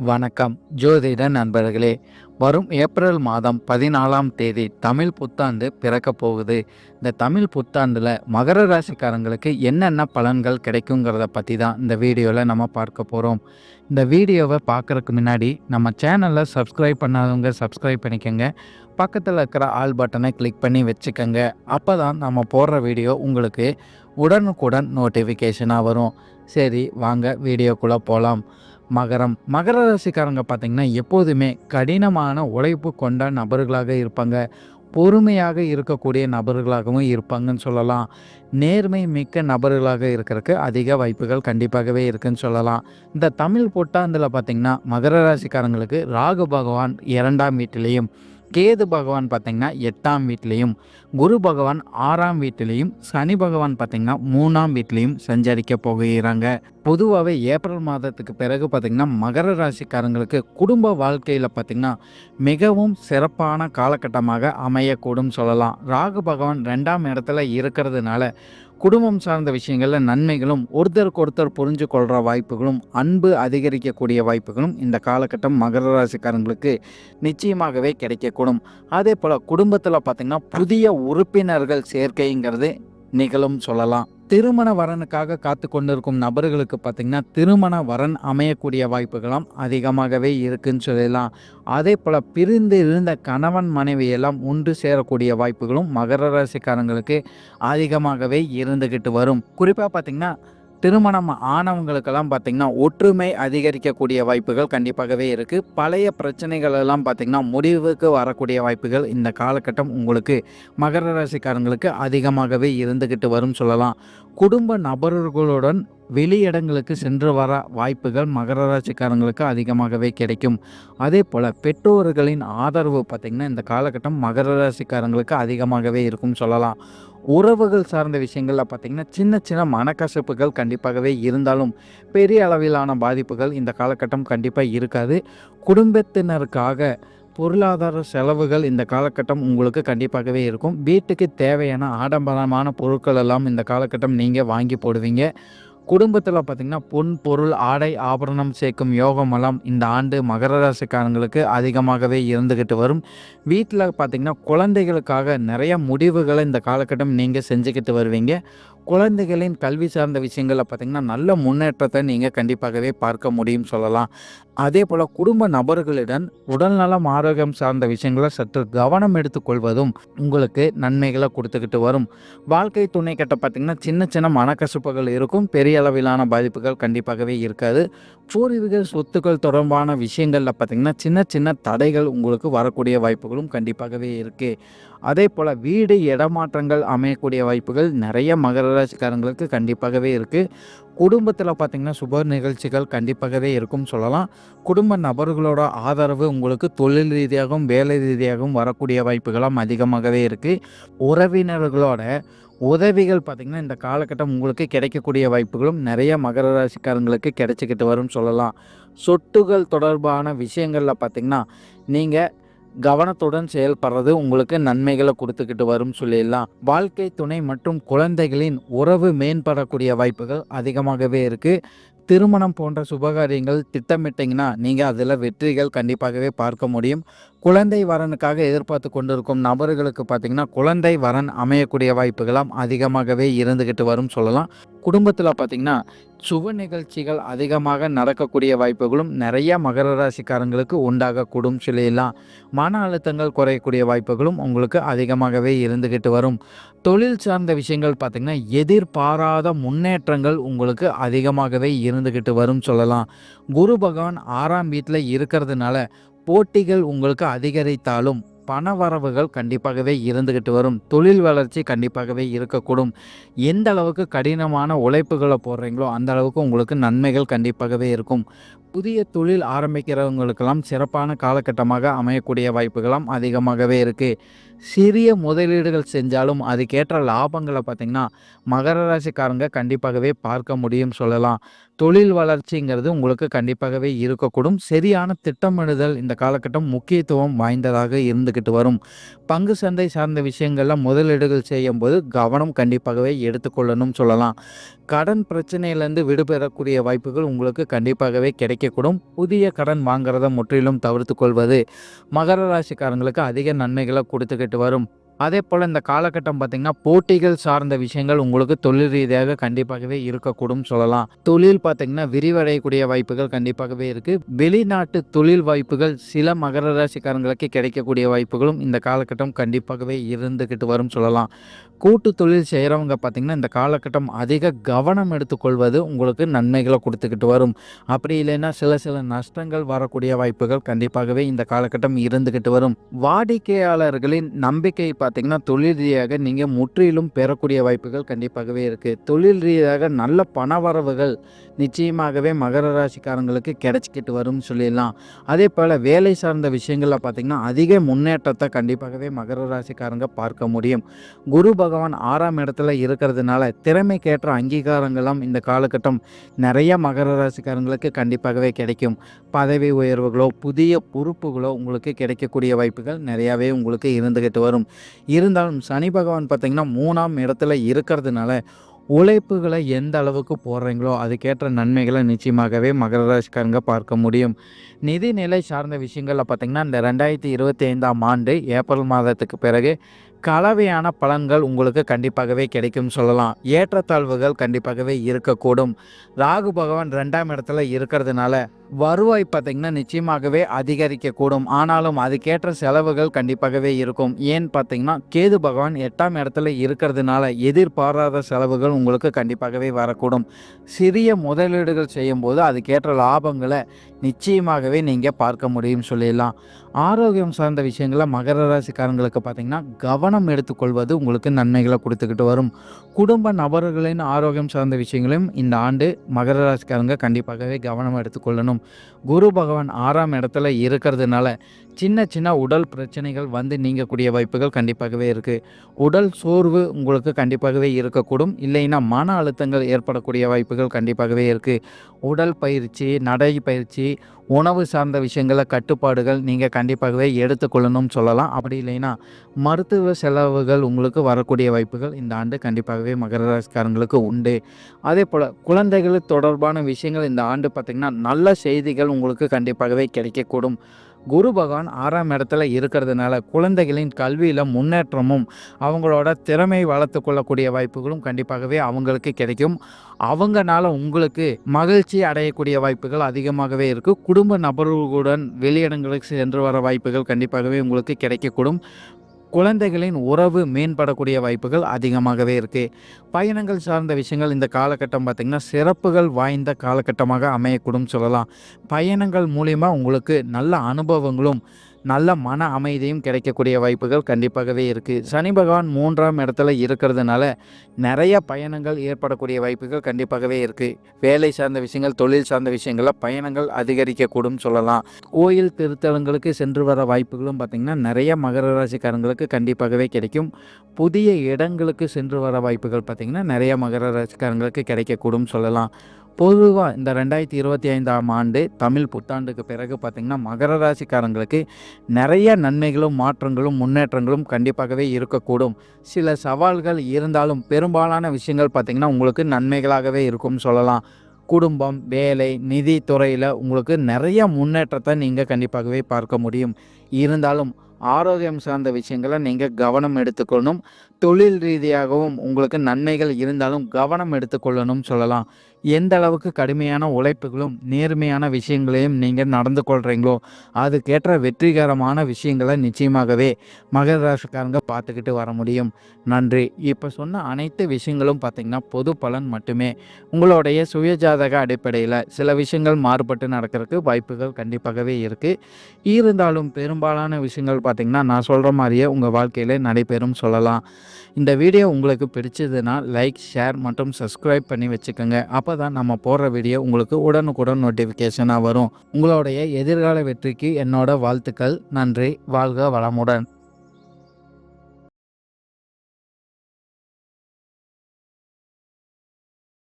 வணக்கம் ஜோதிட நண்பர்களே. வரும் ஏப்ரல் மாதம் 14ஆம் தேதி தமிழ் புத்தாண்டு பிறக்க போகுது. இந்த தமிழ் புத்தாண்டில் மகர ராசிக்காரங்களுக்கு என்னென்ன பலன்கள் கிடைக்குங்கிறத பற்றி தான் இந்த வீடியோவில் நம்ம பார்க்க போகிறோம். இந்த வீடியோவை பார்க்குறதுக்கு முன்னாடி நம்ம சேனலை சப்ஸ்கிரைப் பண்ணாதவங்க சப்ஸ்கிரைப் பண்ணிக்கோங்க. பக்கத்தில் இருக்கிற ஆல் பட்டனை கிளிக் பண்ணி வச்சுக்கோங்க. அப்போ தான் நம்ம போடுற வீடியோ உங்களுக்கு உடனுக்குடன் நோட்டிஃபிகேஷனாக வரும். சரி, வாங்க வீடியோக்குள்ளே போகலாம். மகர ராசிக்காரங்க பார்த்திங்கன்னா எப்போதுமே கடினமான உழைப்பு கொண்ட நபர்களாக இருப்பாங்க. பொறுமையாக இருக்கக்கூடிய நபர்களாகவும் இருப்பாங்கன்னு சொல்லலாம். நேர்மை மிக்க நபர்களாக இருக்கிறதுக்கு அதிக வாய்ப்புகள் கண்டிப்பாகவே இருக்குன்னு சொல்லலாம். இந்த தமிழ் புத்தாண்டில் பார்த்திங்கன்னா மகர ராசிக்காரங்களுக்கு ராகு பகவான் 2ஆம் வீட்டிலையும், கேது பகவான் பார்த்திங்கன்னா 8ஆம் வீட்டிலையும், குரு பகவான் 6ஆம் வீட்டிலையும், சனி பகவான் பார்த்திங்கன்னா 3ஆம் வீட்டிலையும் சஞ்சரிக்க போகிறாங்க. பொதுவாகவே ஏப்ரல் மாதத்துக்கு பிறகு பார்த்திங்கன்னா மகர ராசிக்காரங்களுக்கு குடும்ப வாழ்க்கையில் பார்த்திங்கன்னா மிகவும் சிறப்பான காலகட்டமாக அமையக்கூடும் சொல்லலாம். ராகு பகவான் 2ஆம் இடத்துல இருக்கிறதுனால குடும்பம் சார்ந்த விஷயங்களில் நன்மைகளும், ஒருத்தருக்கு ஒருத்தர் புரிஞ்சு கொள்கிற வாய்ப்புகளும், அன்பு அதிகரிக்கக்கூடிய வாய்ப்புகளும் இந்த காலகட்டம் மகர ராசிக்காரங்களுக்கு நிச்சயமாகவே கிடைக்கக்கூடும். அதே போல் குடும்பத்தில் பார்த்திங்கன்னா புதிய உறுப்பினர்கள் சேர்க்கைங்கிறது நிகழும் சொல்லலாம். திருமண வரனுக்காக காத்து கொண்டிருக்கும் நபர்களுக்கு பார்த்திங்கன்னா திருமண வரன் அமையக்கூடிய வாய்ப்புகளும் அதிகமாகவே இருக்குன்னு சொல்லலாம். அதே போல் பிரிந்து இருந்த கணவன் மனைவியெல்லாம் ஒன்று சேரக்கூடிய வாய்ப்புகளும் மகர ராசிக்காரங்களுக்கு அதிகமாகவே இருந்துக்கிட்டு வரும். குறிப்பாக பார்த்திங்கன்னா திருமணம் ஆனவங்களுக்கெல்லாம் பார்த்திங்கன்னா ஒற்றுமை அதிகரிக்கக்கூடிய வாய்ப்புகள் கண்டிப்பாகவே இருக்குது. பழைய பிரச்சனைகள் எல்லாம் பார்த்திங்கன்னா முடிவுக்கு வரக்கூடிய வாய்ப்புகள் இந்த காலகட்டம் உங்களுக்கு மகர ராசிக்காரங்களுக்கு அதிகமாகவே இருந்துக்கிட்டு வரும் சொல்லலாம். குடும்ப நபர்களுடன் வெளியிடங்களுக்கு சென்று வர வாய்ப்புகள் மகர ராசிக்காரங்களுக்கு அதிகமாகவே கிடைக்கும். அதே போல் பெற்றோர்களின் ஆதரவு பார்த்திங்கன்னா இந்த காலகட்டம் மகர ராசிக்காரங்களுக்கு அதிகமாகவே இருக்கும் சொல்லலாம். உறவுகள் சார்ந்த விஷயங்களில் பார்த்திங்கன்னா சின்ன சின்ன மனக்கசப்புகள் கண்டிப்பாகவே இருந்தாலும் பெரிய அளவிலான பாதிப்புகள் இந்த காலகட்டம் கண்டிப்பாக இருக்காது. குடும்பத்தினருக்காக பொருளாதார செலவுகள் இந்த காலகட்டம் உங்களுக்கு கண்டிப்பாகவே இருக்கும். வீட்டுக்கு தேவையான ஆடம்பரமான பொருட்கள் எல்லாம் இந்த காலகட்டம் நீங்கள் வாங்கி போடுவீங்க. குடும்பத்தில் பார்த்திங்கன்னா பொன் பொருள் ஆடை ஆபரணம் சேர்க்கும் யோகமெல்லாம் இந்த ஆண்டு மகர ராசிக்காரங்களுக்கு அதிகமாகவே இருந்துக்கிட்டு வரும். வீட்டில் பார்த்திங்கன்னா குழந்தைகளுக்காக நிறைய முடிவுகளை இந்த காலகட்டம் நீங்கள் செஞ்சுக்கிட்டு வருவீங்க. குழந்தைகளின் கல்வி சார்ந்த விஷயங்களில் பார்த்திங்கன்னா நல்ல முன்னேற்றத்தை நீங்கள் கண்டிப்பாகவே பார்க்க முடியும் சொல்லலாம். அதே போல் குடும்ப நபர்களிடம் உடல்நலம் ஆரோக்கியம் சார்ந்த விஷயங்களை சற்று கவனம் எடுத்துக்கொள்வதும் உங்களுக்கு நன்மைகளை கொடுத்துக்கிட்டு வரும். வாழ்க்கை துணை கிட்ட பார்த்திங்கன்னா சின்ன சின்ன மனக்கசப்புகள் இருக்கும். பெரிய அளவிலான பாதிப்புகள் கண்டிப்பாகவே இருக்காது. பூர்வீக சொத்துக்கள் தொடர்பான விஷயங்களில் பார்த்திங்கன்னா சின்ன சின்ன தடைகள் உங்களுக்கு வரக்கூடிய வாய்ப்புகளும் கண்டிப்பாகவே இருக்குது. அதே போல் வீடு இடமாற்றங்கள் அமையக்கூடிய வாய்ப்புகள் நிறைய மகர ராசிக்காரங்களுக்கு கண்டிப்பாகவே இருக்குது. குடும்பத்தில் பார்த்திங்கன்னா சுப நிகழ்ச்சிகள் கண்டிப்பாகவே இருக்கும் சொல்லலாம். குடும்ப நபர்களோட ஆதரவு உங்களுக்கு தொழில் ரீதியாகவும் வேலை ரீதியாகவும் வரக்கூடிய வாய்ப்புகளும் அதிகமாகவே இருக்குது. உறவினர்களோட உதவிகள் பார்த்திங்கன்னா இந்த காலகட்டம் உங்களுக்கு கிடைக்கக்கூடிய வாய்ப்புகளும் நிறைய மகர ராசிக்காரங்களுக்கு கிடைச்சிக்கிட்டு வரும் சொல்லலாம். சொத்துகள் தொடர்பான விஷயங்களில் பார்த்திங்கன்னா நீங்கள் கவனத்துடன் செயல்படுறது உங்களுக்கு நன்மைகளை கொடுத்துக்கிட்டு வரும் சொல்லிடலாம். வாழ்க்கை துணை மற்றும் குழந்தைகளின் உறவு மேம்படக்கூடிய வாய்ப்புகள் அதிகமாகவே இருக்குது. திருமணம் போன்ற சுபகாரியங்கள் திட்டமிட்டிங்கன்னா நீங்கள் அதில் வெற்றிகள் கண்டிப்பாகவே பார்க்க முடியும். குழந்தை வரனுக்காக எதிர்பார்த்து கொண்டிருக்கும் நபர்களுக்கு பார்த்திங்கன்னா குழந்தை வரன் அமையக்கூடிய வாய்ப்புகளாம் அதிகமாகவே இருந்துக்கிட்டு வரும் சொல்லலாம். குடும்பத்தில் பார்த்திங்கன்னா சுப நிகழ்ச்சிகள் அதிகமாக நடக்கக்கூடிய வாய்ப்புகளும் நிறைய மகர ராசிக்காரங்களுக்கு உண்டாகக்கூடும் சொல்லிடலாம். மன அழுத்தங்கள் குறையக்கூடிய வாய்ப்புகளும் உங்களுக்கு அதிகமாகவே இருந்துக்கிட்டு வரும். தொழில் சார்ந்த விஷயங்கள் பார்த்திங்கன்னா எதிர்பாராத முன்னேற்றங்கள் உங்களுக்கு அதிகமாகவே இருந்துக்கிட்டு வரும் சொல்லலாம். குரு பகவான் 6ஆம் வீட்டில் இருக்கிறதுனால போட்டிகள் உங்களுக்கு அதிகரித்தாலும் பண வரவுகள் கண்டிப்பாகவே இருந்துக்கிட்டு வரும். தொழில் வளர்ச்சி கண்டிப்பாகவே இருக்கக்கூடும். எந்த அளவுக்கு கடினமான உழைப்புகளை போடுறீங்களோ அந்த அளவுக்கு உங்களுக்கு நன்மைகள் கண்டிப்பாகவே இருக்கும். புதிய தொழில் ஆரம்பிக்கிறவங்களுக்கெல்லாம் சிறப்பான காலகட்டமாக அமையக்கூடிய வாய்ப்புகளும் அதிகமாகவே இருக்குது. சிறிய முதலீடுகள் செஞ்சாலும் அதுக்கேற்ற லாபங்களை பார்த்திங்கன்னா மகர ராசிக்காரங்க கண்டிப்பாகவே பார்க்க முடியும் சொல்லலாம். தொழில் வளர்ச்சிங்கிறது உங்களுக்கு கண்டிப்பாகவே இருக்கக்கூடும். சரியான திட்டமிடுதல் இந்த காலகட்டம் முக்கியத்துவம் வாய்ந்ததாக இருந்துக்கிட்டு வரும். பங்கு சந்தை சார்ந்த விஷயங்கள்ல முதலீடுகள் செய்யும்போது கவனம் கண்டிப்பாகவே எடுத்துக்கொள்ளணும் சொல்லலாம். கடன் பிரச்சனையிலேருந்து விடுபெறக்கூடிய வாய்ப்புகள் உங்களுக்கு கண்டிப்பாகவே கிடைக்கக்கூடும். புதிய கடன் வாங்குறத முற்றிலும் தவிர்த்து கொள்வது மகர ராசிக்காரங்களுக்கு அதிக நன்மைகளை கொடுத்துக்கிட்டு வரும். அதேபோல் இந்த காலகட்டம் பார்த்திங்கன்னா போட்டிகள் சார்ந்த விஷயங்கள் உங்களுக்கு தொழில் ரீதியாக கண்டிப்பாகவே இருக்கக்கூடும் சொல்லலாம். தொழில் பார்த்திங்கன்னா விரிவடையக்கூடிய வாய்ப்புகள் கண்டிப்பாகவே இருக்குது. வெளிநாட்டு தொழில் வாய்ப்புகள் சில மகர ராசிக்காரங்களுக்கு கிடைக்கக்கூடிய வாய்ப்புகளும் இந்த காலகட்டம் கண்டிப்பாகவே இருந்துக்கிட்டு வரும் சொல்லலாம். கூட்டு தொழில் செய்கிறவங்க பார்த்திங்கன்னா இந்த காலகட்டம் அதிக கவனம் எடுத்துக்கொள்வது உங்களுக்கு நன்மைகளை கொடுத்துக்கிட்டு வரும். அப்படி இல்லைன்னா சில நஷ்டங்கள் வரக்கூடிய வாய்ப்புகள் கண்டிப்பாகவே இந்த காலகட்டம் இருந்துக்கிட்டு வரும். வாடிக்கையாளர்களின் நம்பிக்கை பார்த்திங்கன்னா தொழில் ரீதியாக நீங்கள் முற்றிலும் பெறக்கூடிய வாய்ப்புகள் கண்டிப்பாகவே இருக்குது. தொழில் ரீதியாக நல்ல பணவரவுகள் நிச்சயமாகவே மகர ராசிக்காரங்களுக்கு கிடைச்சிக்கிட்டு வரும்னு சொல்லிடலாம். அதே போல் வேலை சார்ந்த விஷயங்களில் பார்த்திங்கன்னா அதிக முன்னேற்றத்தை கண்டிப்பாகவே மகர ராசிக்காரங்க பார்க்க முடியும். குரு பகவான் 6ஆம் இடத்துல இருக்கிறதுனால திறமைக்கேற்ற அங்கீகாரங்களும் இந்த காலகட்டம் நிறைய மகர ராசிக்காரங்களுக்கு கண்டிப்பாகவே கிடைக்கும். பதவி உயர்வுகளோ புதிய பொறுப்புகளோ உங்களுக்கு கிடைக்கக்கூடிய வாய்ப்புகள் நிறையாவே உங்களுக்கு இருந்துக்கிட்டு வரும். இருந்தாலும் சனி பகவான் பார்த்திங்கன்னா 3ஆம் இடத்துல இருக்கிறதுனால உழைப்புகளை எந்த அளவுக்கு போடுறீங்களோ அதுக்கேற்ற நன்மைகளை நிச்சயமாகவே மகர ராசிக்காரங்க பார்க்க முடியும். நிதிநிலை சார்ந்த விஷயங்களில் பார்த்திங்கன்னா இந்த 2025ஆம் ஆண்டு ஏப்ரல் மாதத்துக்கு பிறகு கலவையான பலன்கள் உங்களுக்கு கண்டிப்பாகவே கிடைக்கும் சொல்லலாம். ஏற்றத்தாழ்வுகள் கண்டிப்பாகவே இருக்கக்கூடும். ராகு பகவான் 2ஆம் இடத்துல இருக்கிறதுனால வருவாய் பார்த்திங்கன்னா நிச்சயமாகவே அதிகரிக்கக்கூடும். ஆனாலும் அதுக்கேற்ற செலவுகள் கண்டிப்பாகவே இருக்கும். ஏன்னு பார்த்திங்கன்னா கேது பகவான் 8ஆம் இடத்துல இருக்கிறதுனால எதிர்பாராத செலவுகள் உங்களுக்கு கண்டிப்பாகவே வரக்கூடும். சிறிய முதலீடுகள் செய்யும்போது அதுக்கேற்ற லாபங்களை நிச்சயமாகவே நீங்கள் பார்க்க முடியும் சொல்லிடலாம். ஆரோக்கியம் சார்ந்த விஷயங்களில் மகர ராசிக்காரங்களுக்கு பார்த்திங்கன்னா கவனம் எடுத்துக்கொள்வது உங்களுக்கு நன்மைகளை கொடுத்துக்கிட்டு வரும். குடும்ப நபர்களின் ஆரோக்கியம் சார்ந்த விஷயங்களையும் இந்த ஆண்டு மகர ராசிக்காரங்க கண்டிப்பாகவே கவனம் எடுத்துக்கொள்ளணும். குரு பகவான் 6ஆம் இடத்துல இருக்கிறதுனால சின்ன உடல் பிரச்சனைகள் வந்து நீங்கக்கூடிய வாய்ப்புகள் கண்டிப்பாகவே இருக்குது. உடல் சோர்வு உங்களுக்கு கண்டிப்பாகவே இருக்கக்கூடும். இல்லைன்னா மன அழுத்தங்கள் ஏற்படக்கூடிய வாய்ப்புகள் கண்டிப்பாகவே இருக்குது. உடல் பயிற்சி, நடை பயிற்சி, உணவு சார்ந்த விஷயங்களில் கட்டுப்பாடுகள் நீங்கள் கண்டிப்பாகவே எடுத்துக்கொள்ளணும்னு சொல்லலாம். அப்படி இல்லைன்னா மருத்துவ செலவுகள் உங்களுக்கு வரக்கூடிய வாய்ப்புகள் இந்த ஆண்டு கண்டிப்பாகவே மகர ராசிக்காரங்களுக்கு உண்டு. அதே போல் குழந்தைகள் தொடர்பான விஷயங்கள் இந்த ஆண்டு பார்த்திங்கன்னா நல்ல செய்திகள் உங்களுக்கு கண்டிப்பாகவே கிடைக்கக்கூடும். குரு பகவான் 6ஆம் இடத்துல இருக்கிறதுனால குழந்தைகளின் கல்வியில் முன்னேற்றமும் அவங்களோட திறமை வளர்த்து கொள்ளக்கூடிய வாய்ப்புகளும் கண்டிப்பாகவே அவங்களுக்கு கிடைக்கும். அவங்கனால உங்களுக்கு மகிழ்ச்சி அடையக்கூடிய வாய்ப்புகள் அதிகமாகவே இருக்குது. குடும்ப நபர்களுடன் வெளியிடங்களுக்கு சென்று வர வாய்ப்புகள் கண்டிப்பாகவே உங்களுக்கு கிடைக்கக்கூடும். குழந்தைகளின் உறவு மேம்படக்கூடிய வாய்ப்புகள் அதிகமாகவே இருக்குது. பயணங்கள் சார்ந்த விஷயங்கள் இந்த காலகட்டம் பார்த்திங்கன்னா சிறப்புகள் வாய்ந்த காலகட்டமாக அமையக்கூடும் சொல்லலாம். பயணங்கள் மூலிமா உங்களுக்கு நல்ல அனுபவங்களும் நல்ல மன அமைதியும் கிடைக்கக்கூடிய வாய்ப்புகள் கண்டிப்பாகவே இருக்குது. சனி பகவான் 3ஆம் இடத்துல இருக்கிறதுனால நிறைய பயணங்கள் ஏற்படக்கூடிய வாய்ப்புகள் கண்டிப்பாகவே இருக்குது. வேலை சார்ந்த விஷயங்கள், தொழில் சார்ந்த விஷயங்களில் பயணங்கள் அதிகரிக்கக்கூடும் சொல்லலாம். கோயில் திருத்தலங்களுக்கு சென்று வர வாய்ப்புகளும் பார்த்திங்கன்னா நிறைய மகர ராசிக்காரங்களுக்கு கண்டிப்பாகவே கிடைக்கும். புதிய இடங்களுக்கு சென்று வர வாய்ப்புகள் பார்த்திங்கன்னா நிறைய மகர ராசிக்காரங்களுக்கு கிடைக்கக்கூடும் சொல்லலாம். பொதுவாக இந்த 2025ஆம் ஆண்டு தமிழ் புத்தாண்டுக்கு பிறகு பார்த்திங்கன்னா மகர ராசிக்காரங்களுக்கு நிறைய நன்மைகளும் மாற்றங்களும் முன்னேற்றங்களும் கண்டிப்பாகவே இருக்கக்கூடும். சில சவால்கள் இருந்தாலும் பெரும்பாலான விஷயங்கள் பார்த்திங்கன்னா உங்களுக்கு நன்மைகளாகவே இருக்கும்னு சொல்லலாம். குடும்பம், வேலை, நிதி துறையில் உங்களுக்கு நிறைய முன்னேற்றத்தை நீங்கள் கண்டிப்பாகவே பார்க்க முடியும். இருந்தாலும் ஆரோக்கியம் சார்ந்த விஷயங்களை நீங்கள் கவனம் எடுத்துக்கொள்ளணும். தொழில் ரீதியாகவும் உங்களுக்கு நன்மைகள் இருந்தாலும் கவனம் எடுத்துக்கொள்ளணும் சொல்லலாம். எந்த அளவுக்கு கடுமையான உழைப்புகளும் நேர்மையான விஷயங்களையும் நீங்கள் நடந்து கொள்கிறீங்களோ அதுக்கேற்ற வெற்றிகரமான விஷயங்களை நிச்சயமாகவே மகர ராசிக்காரங்க பார்த்துக்கிட்டு வர முடியும். நன்றி. இப்போ சொன்ன அனைத்து விஷயங்களும் பார்த்திங்கன்னா பொது பலன் மட்டுமே. உங்களுடைய சுயஜாதக அடிப்படையில் சில விஷயங்கள் மாறுபட்டு நடக்கிறதுக்கு வாய்ப்புகள் கண்டிப்பாகவே இருக்குது. இருந்தாலும் பெரும்பாலான விஷயங்கள் பார்த்திங்கன்னா நான் சொல்கிற மாதிரியே உங்கள் வாழ்க்கையில் நடைபெறும் சொல்லலாம். இந்த வீடியோ உங்களுக்கு பிடிச்சதுன்னா லைக், ஷேர் மற்றும் சப்ஸ்கிரைப் பண்ணி வச்சுக்கோங்க. அப்போ தான் நம்ம போடுற வீடியோ உங்களுக்கு உடனுக்குடன் நோட்டிஃபிகேஷனாக வரும். உங்களுடைய எதிர்கால வெற்றிக்கு என்னோட வாழ்த்துக்கள். நன்றி. வாழ்க வளமுடன்.